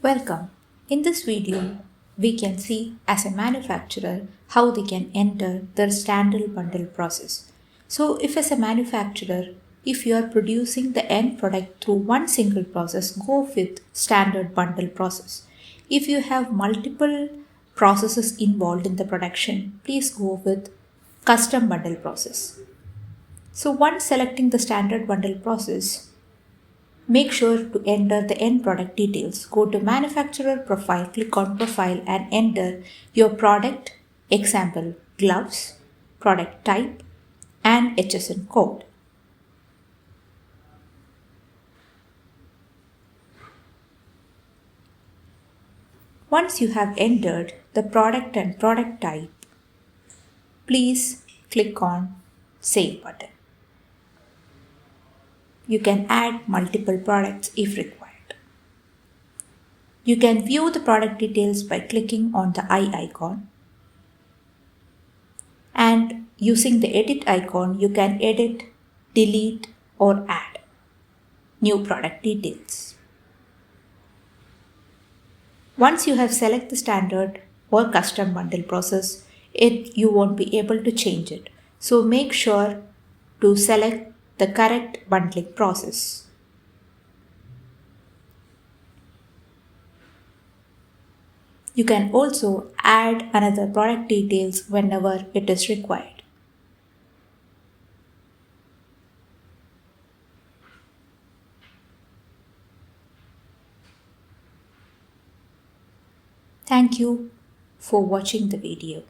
Welcome. In this video, we can see as a manufacturer how they can enter their standard bundle process. So if as a manufacturer, if you are producing the end product through one single process, go with standard bundle process. If you have multiple processes involved in the production, please go with custom bundle process. So once selecting the standard bundle process, make sure to enter the end product details. Go to manufacturer profile, click on profile and enter your product, example gloves, product type and HSN code. Once you have entered the product and product type, please click on save button. You can add multiple products if required. You can view the product details by clicking on the eye icon. And using the edit icon, you can edit, delete, or add new product details. Once you have selected the standard or custom bundle process, you won't be able to change it. So make sure to select the correct bundling process. You can also add another product details whenever it is required. Thank you for watching the video.